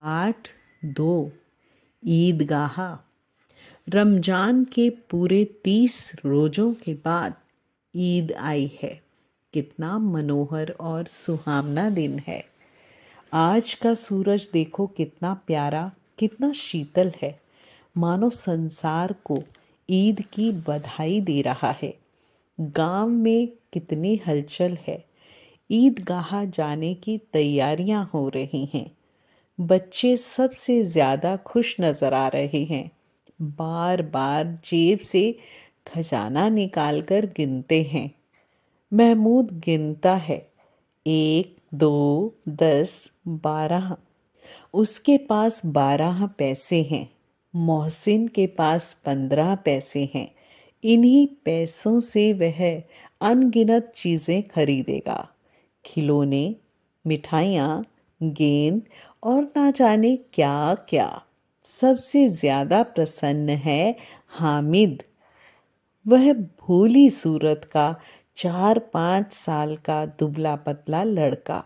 8-2 ईदगाह। रमज़ान के पूरे 30 रोज़ों के बाद ईद आई है। कितना मनोहर और सुहावना दिन है। आज का सूरज देखो कितना प्यारा, कितना शीतल है, मानो संसार को ईद की बधाई दे रहा है। गांव में कितनी हलचल है। ईदगाह जाने की तैयारियां हो रही हैं। बच्चे सबसे ज़्यादा खुश नज़र आ रहे हैं। बार बार जेब से खजाना निकालकर गिनते हैं। महमूद गिनता है, 1, 2, 10, 12। उसके पास 12 पैसे हैं। मोहसिन के पास 15 पैसे हैं। इन्हीं पैसों से वह अनगिनत चीज़ें खरीदेगा। खिलौने, मिठाइयाँ, गेंद और ना जाने क्या क्या। सबसे ज़्यादा प्रसन्न है हामिद। वह भोली सूरत का 4-5 साल का दुबला पतला लड़का।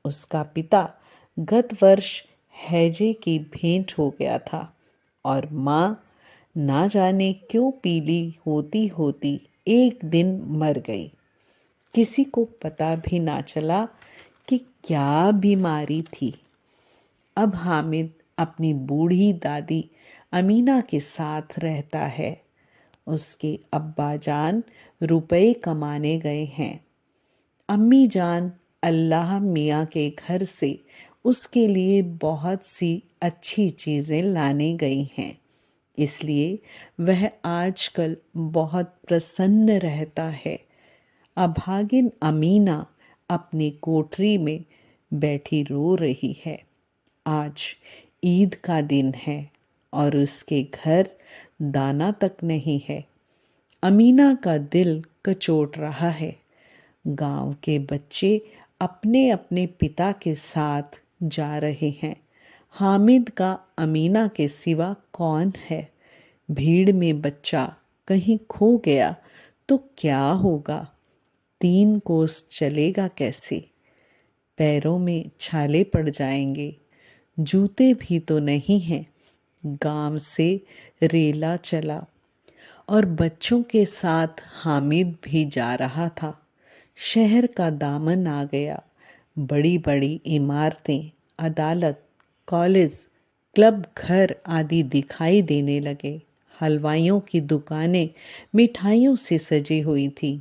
उसका पिता गत वर्ष हैजे की भेंट हो गया था और माँ ना जाने क्यों पीली होती होती एक दिन मर गई। किसी को पता भी ना चला कि क्या बीमारी थी। अब हामिद अपनी बूढ़ी दादी अमीना के साथ रहता है। उसके अब्बा जान रुपए कमाने गए हैं। अम्मी जान अल्लाह मियाँ के घर से उसके लिए बहुत सी अच्छी चीज़ें लाने गई हैं। इसलिए वह आजकल बहुत प्रसन्न रहता है। अभागिन अमीना अपनी कोठरी में बैठी रो रही है। आज ईद का दिन है और उसके घर दाना तक नहीं है। अमीना का दिल कचोट रहा है। गांव के बच्चे अपने अपने पिता के साथ जा रहे हैं। हामिद का अमीना के सिवा कौन है? भीड़ में बच्चा कहीं खो गया तो क्या होगा? 3 कोस चलेगा कैसे? पैरों में छाले पड़ जाएंगे। जूते भी तो नहीं हैं। गांव से रेला चला और बच्चों के साथ हामिद भी जा रहा था। शहर का दामन आ गया। बड़ी बड़ी इमारतें, अदालत, कॉलेज, क्लब घर आदि दिखाई देने लगे। हलवाइयों की दुकानें मिठाइयों से सजी हुई थी।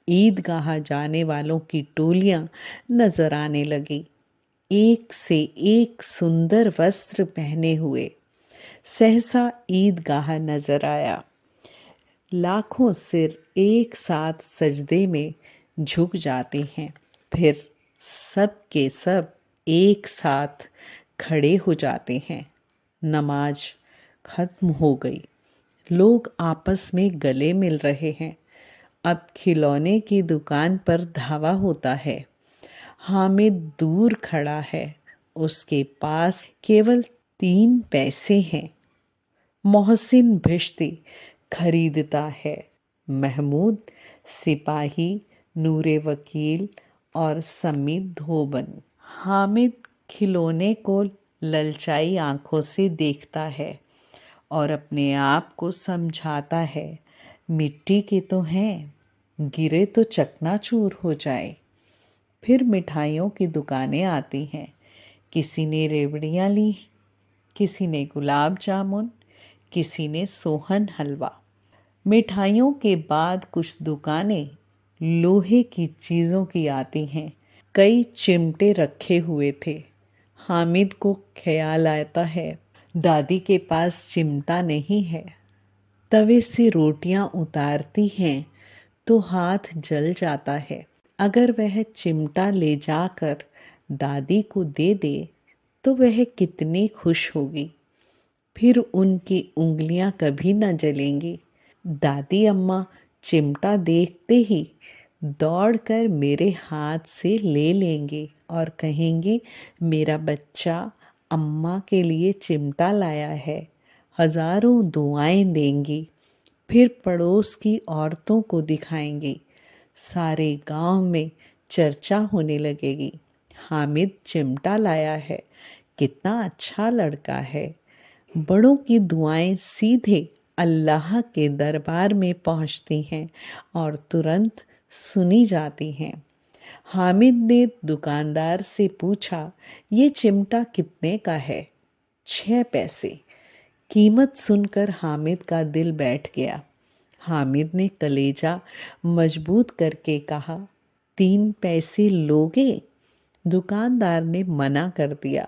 ईदगाह जाने वालों की टोलियां नजर आने लगी। एक से एक सुंदर वस्त्र पहने हुए सहसा ईदगाह नजर आया। लाखों सिर एक साथ सजदे में झुक जाते हैं। फिर सब के सब एक साथ खड़े हो जाते हैं। नमाज खत्म हो गई। लोग आपस में गले मिल रहे हैं। अब खिलौने की दुकान पर धावा होता है। हामिद दूर खड़ा है। उसके पास केवल 3 पैसे हैं। मोहसिन भिश्ती खरीदता है। महमूद सिपाही, नूरे वकील और समीत धोबन। हामिद खिलौने को ललचाई आंखों से देखता है और अपने आप को समझाता है, मिट्टी के तो हैं, गिरे तो चकनाचूर हो जाए। फिर मिठाइयों की दुकानें आती हैं। किसी ने रेवड़ियाँ ली, किसी ने गुलाब जामुन, किसी ने सोहन हलवा। मिठाइयों के बाद कुछ दुकानें लोहे की चीज़ों की आती हैं। कई चिमटे रखे हुए थे। हामिद को ख्याल आता है, दादी के पास चिमटा नहीं है। तवे से रोटियां उतारती हैं तो हाथ जल जाता है। अगर वह चिमटा ले जाकर दादी को दे दे तो वह कितनी खुश होगी। फिर उनकी उंगलियां कभी न जलेंगी। दादी अम्मा चिमटा देखते ही दौड़कर मेरे हाथ से ले लेंगे और कहेंगी, मेरा बच्चा अम्मा के लिए चिमटा लाया है। हजारों दुआएं देंगी। फिर पड़ोस की औरतों को दिखाएंगी। सारे गांव में चर्चा होने लगेगी, हामिद चिमटा लाया है। कितना अच्छा लड़का है। बड़ों की दुआएं सीधे अल्लाह के दरबार में पहुंचती हैं और तुरंत सुनी जाती हैं। हामिद ने दुकानदार से पूछा, ये चिमटा कितने का है? 6 पैसे। कीमत सुनकर हामिद का दिल बैठ गया। हामिद ने कलेजा मजबूत करके कहा, 3 पैसे लोगे? दुकानदार ने मना कर दिया।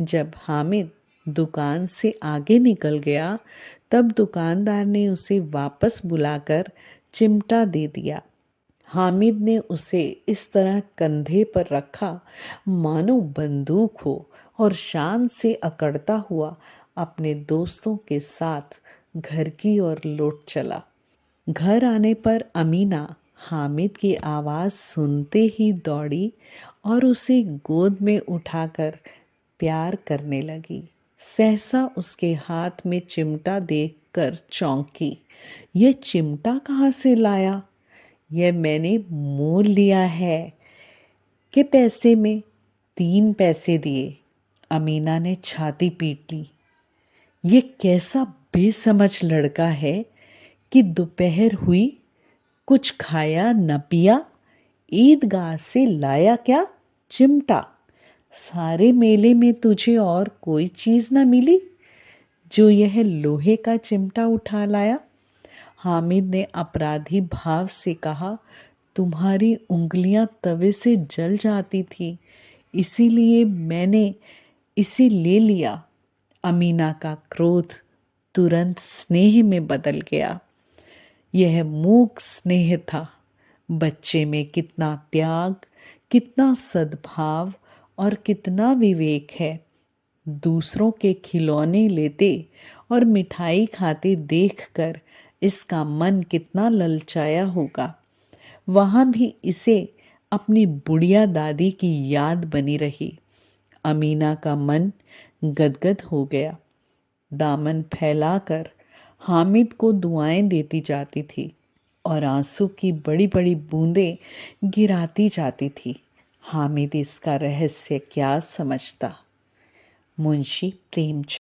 जब हामिद दुकान से आगे निकल गया तब दुकानदार ने उसे वापस बुलाकर चिमटा दे दिया। हामिद ने उसे इस तरह कंधे पर रखा मानो बंदूक हो और शान से अकड़ता हुआ अपने दोस्तों के साथ घर की ओर लौट चला। घर आने पर अमीना हामिद की आवाज़ सुनते ही दौड़ी और उसे गोद में उठाकर प्यार करने लगी। सहसा उसके हाथ में चिमटा देखकर चौंकी। ये चिमटा कहाँ से लाया? यह मैंने मोल लिया है। के पैसे में? 3 पैसे दिए। अमीना ने छाती पीट ली। ये कैसा बेसमझ लड़का है कि दोपहर हुई, कुछ खाया न पिया, ईदगाह से लाया क्या? चिमटा। सारे मेले में तुझे और कोई चीज़ न मिली जो यह लोहे का चिमटा उठा लाया? हामिद ने अपराधी भाव से कहा, तुम्हारी उंगलियां तवे से जल जाती थी, इसीलिए मैंने इसे ले लिया। अमीना का क्रोध तुरंत स्नेह में बदल गया। यह मूक स्नेह था। बच्चे में कितना त्याग, कितना सद्भाव और कितना विवेक है। दूसरों के खिलौने लेते और मिठाई खाते देखकर इसका मन कितना ललचाया होगा। वहाँ भी इसे अपनी बुढ़िया दादी की याद बनी रही। अमीना का मन गदगद हो गया। दामन फैलाकर हामिद को दुआएं देती जाती थी और आंसू की बड़ी बड़ी बूंदें गिराती जाती थी। हामिद इसका रहस्य क्या समझता? मुंशी प्रेमचंद।